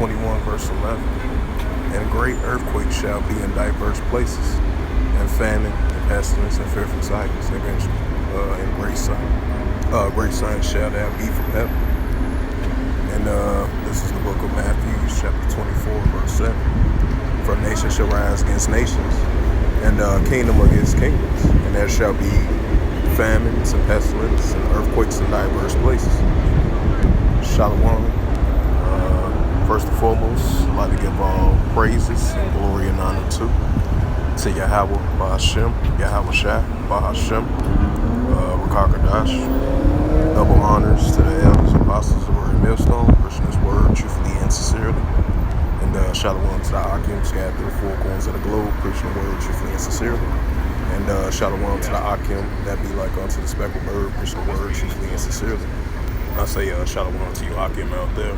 21, verse 11. And great earthquakes shall be in diverse places, and famine, and pestilence, and fearful tidings against and great signs shall there be from heaven. And this is the book of Matthew, chapter 24, verse 7. For nation shall rise against nations, and kingdom against kingdoms, and there shall be famines and pestilence and earthquakes in diverse places. Shalom. First and foremost, I'd like to give all praises and glory and honor to Yahweh Bahashem, Yahweh Shah Bahashem, Rakakadash. Double honors to the elders, apostles of the word millstone, pushing this word truthfully and sincerely. And shalom to the Akim, scattered through the four corners of the globe, preaching the word truthfully and sincerely. And shalom to the Akim, that be like unto the speckled bird, preaching the word truthfully and sincerely. I say shalom to you Akim out there.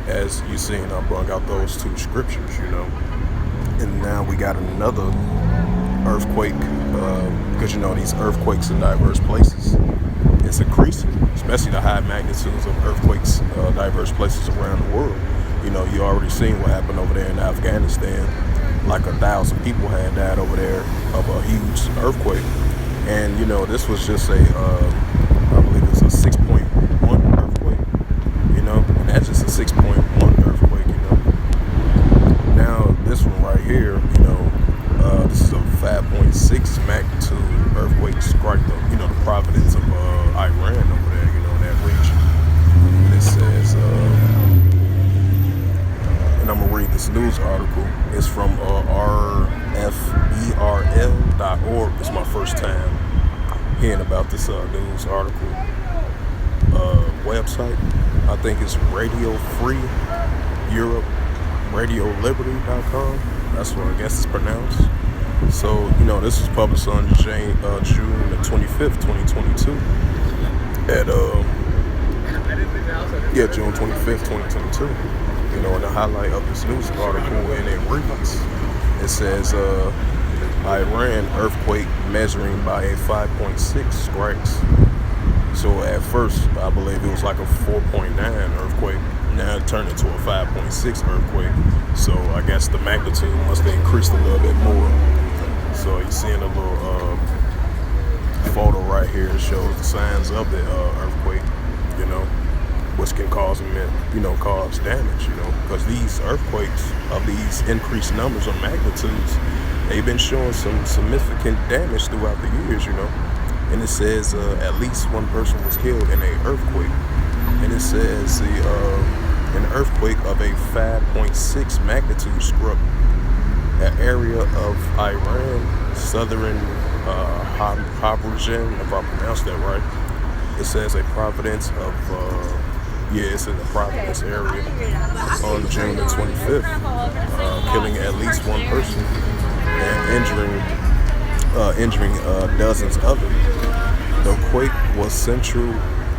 As you seen, I brought out those two scriptures, And now we got another earthquake, because these earthquakes in diverse places, it's increasing, especially the high magnitudes of earthquakes, diverse places around the world. You already seen what happened over there in Afghanistan. Like 1,000 people had died over there of a huge earthquake. And, this was just I believe it's a 6.1 earthquake, and that's just a 6.1 earthquake, Now, this one right here, this is a 5.6 magnitude earthquake struck the province of Iran over there, in that region. And it says, and I'm going to read this news article. It's from rfbrl.org. It's my first time hearing about this news article website. I think it's Radio Free Europe, RadioLiberty.com. That's what I guess it's pronounced. So, this was published on June the 25th, 2022. At, June 25th, 2022. And the highlight of this news article, and it reads, it says, Iran earthquake measuring by a 5.6 strikes. So at first, I believe it was like a 4.9 earthquake. Now it turned into a 5.6 earthquake. So I guess the magnitude must have increased a little bit more. So you're seeing a little photo right here. It shows the signs of the earthquake, which can cause cause damage, because these earthquakes of these increased numbers or magnitudes, they've been showing some significant damage throughout the years, And it says at least one person was killed in an earthquake. And it says an earthquake of a 5.6 magnitude struck an area of Iran, southern Habrogen, if I pronounced that right. It says a province of, it's in the Providence area on June the 25th, killing at least one person and injuring dozens of them. The quake was central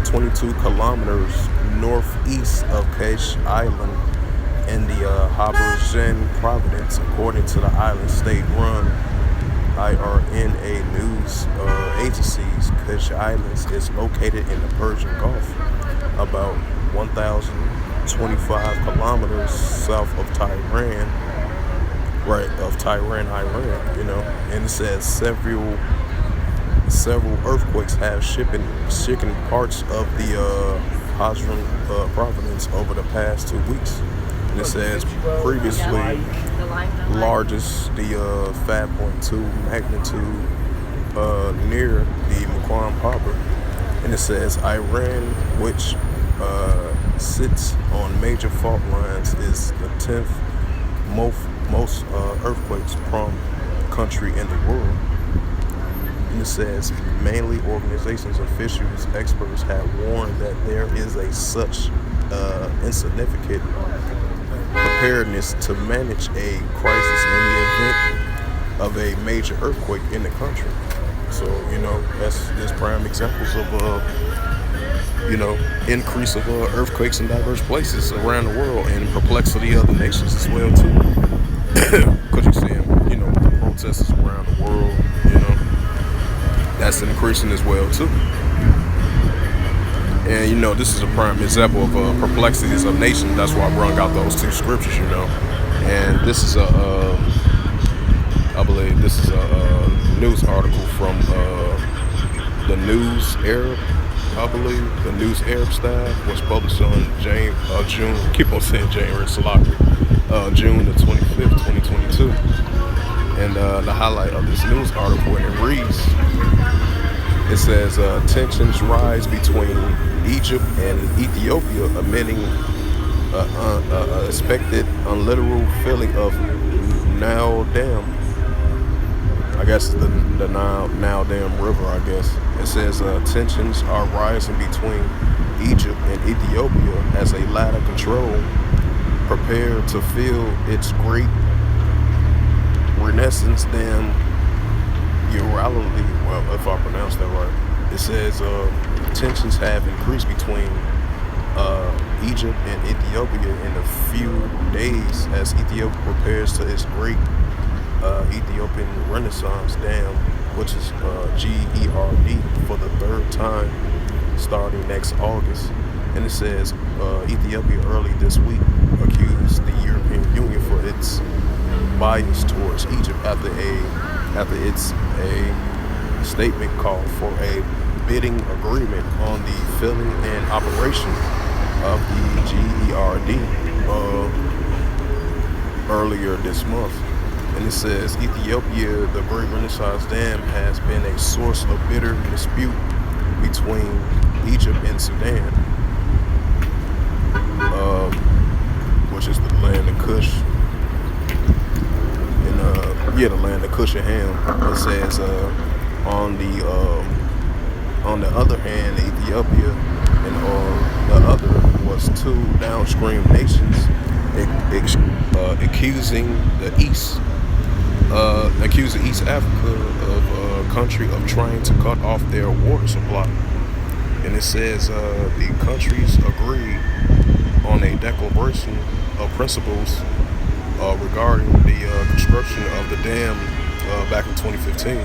22 kilometers northeast of Kesh Island in the Habrogen province, according to the island state-run IRNA news agencies. Kesh Islands is located in the Persian Gulf, about 1,025 kilometers south of Tehran, Iran, And it says several earthquakes have shaken parts of the Hazran province over the past 2 weeks. And it says previously largest, the 5.2 magnitude near the Maqam Harbor. And it says Iran, which sits on major fault lines, is the 10th most earthquakes-prone country in the world. And it says mainly organizations, officials, experts have warned that there is such insignificant preparedness to manage a crisis in the event of a major earthquake in the country. So, there's prime examples of, increase of earthquakes in diverse places around the world, and perplexity of the nations as well, too. Because you're seeing, protests around the world, that's increasing as well, too. And this is a prime example of perplexities of nations. That's why I brought out those two scriptures. And this is I believe this is a news article from the News Arab. I believe the News Arab staff was published on June. Keep on saying January, Salaki. June the 25th, 2022. And the highlight of this news article, and it reads, it says, tensions rise between Egypt and Ethiopia amid expected unliteral filling of Nile Dam. I guess the Nile Dam River, I guess. It says tensions are rising between Egypt and Ethiopia as a latter control prepare to fill its great Renaissance Dam Urality. Well, if I pronounce that right. It says tensions have increased between Egypt and Ethiopia in a few days as Ethiopia prepares to its great Ethiopian Renaissance Dam, which is GERD, for the third time starting next August. And it says Ethiopia early this week accused the European Union for its bias towards Egypt after its a statement called for a bidding agreement on the filling and operation of the GERD earlier this month. And it says Ethiopia, the Great Renaissance Dam, has been a source of bitter dispute between Egypt and Sudan, which is the land of Kush. And the land of Cush and Ham. It says on the other hand, Ethiopia and the other was two downstream nations accusing East Africa of a country of trying to cut off their water supply. And it says the countries agreed on a declaration of principles regarding the construction of the dam back in 2015.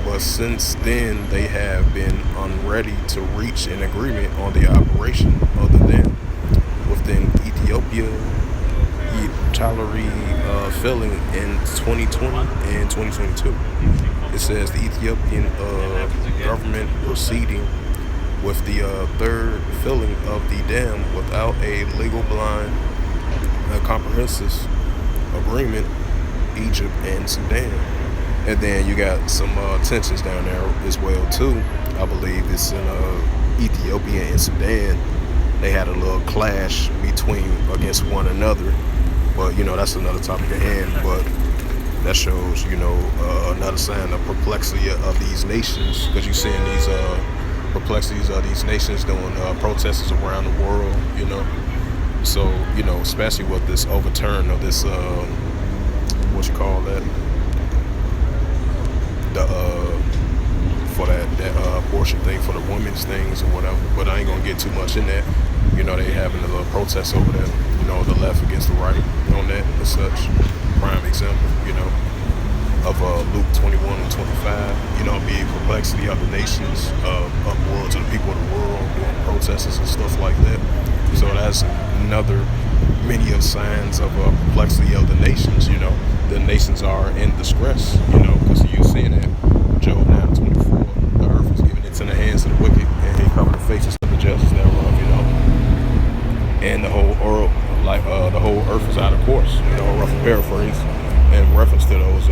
But since then, they have been unready to reach an agreement on the operation of the dam within Ethiopia. Filling in 2020 and 2022. It says the Ethiopian government proceeding with the third filling of the dam without a legal blind comprehensive agreement, Egypt and Sudan. And then you got some tensions down there as well too. I believe it's in Ethiopia and Sudan. They had a little clash against one another. But, that's another topic at hand. But that shows, another sign of perplexity of these nations. Because you're seeing these perplexities of these nations doing protests around the world, So, especially with this overturn of this, for that abortion thing, for the women's things or whatever. But I ain't going to get too much in that. They having a little protest over there, the left against the right on that and such. Prime example, of Luke 21 and 25, being perplexity of the nations, of the world to the people of the world, doing protests and stuff like that. So that's another many of signs of perplexity of the nations, The nations are in distress, because you're seeing that Job 9:24, the earth is given into the hands of the wicked, and he covered the faces of the justice thereof, And the whole world, the whole earth is out of course, a rough paraphrase in reference to those,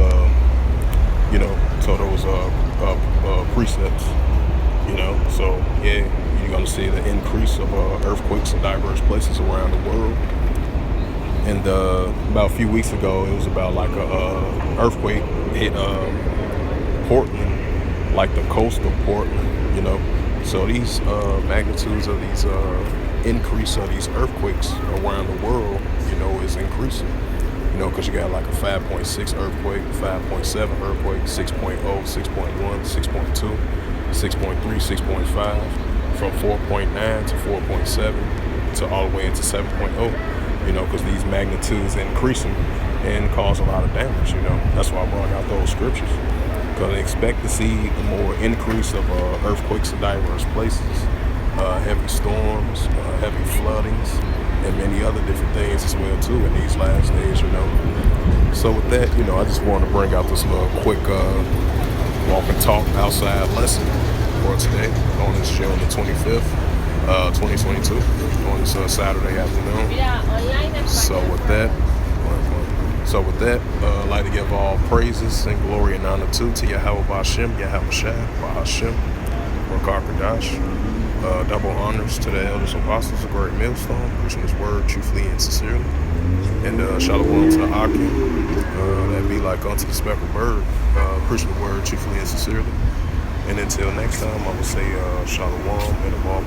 precepts, So yeah, you're gonna see the increase of earthquakes in diverse places around the world. And about a few weeks ago, it was about like a earthquake hit Portland, like the coast of Portland, So these magnitudes of these increase of these earthquakes around the world, is increasing. Because you got like a 5.6 earthquake, 5.7 earthquake, 6.0, 6.1, 6.2, 6.3, 6.5, from 4.9 to 4.7 to all the way into 7.0. Because these magnitudes increasing and cause a lot of damage. That's why I brought out those scriptures. Because I expect to see more increase of earthquakes in diverse places heavy storms, heavy floodings, and many other different things as well too in these last days, So with that, I just wanted to bring out this little quick walk and talk outside lesson for today on this June the 25th, 2022, on this Saturday afternoon. I'd like to give all praises and glory and honor to Yahweh Ba'Shem, Yahweh Shai, Ba'Hashem, Rakar Kadash. Double honors to the elders and apostles of Great Millstone, preaching His word truthfully and sincerely. And shalom to the Akim, that be like unto the speckled bird, preaching the word truthfully and sincerely. And until next time, I will say shalom and a ball.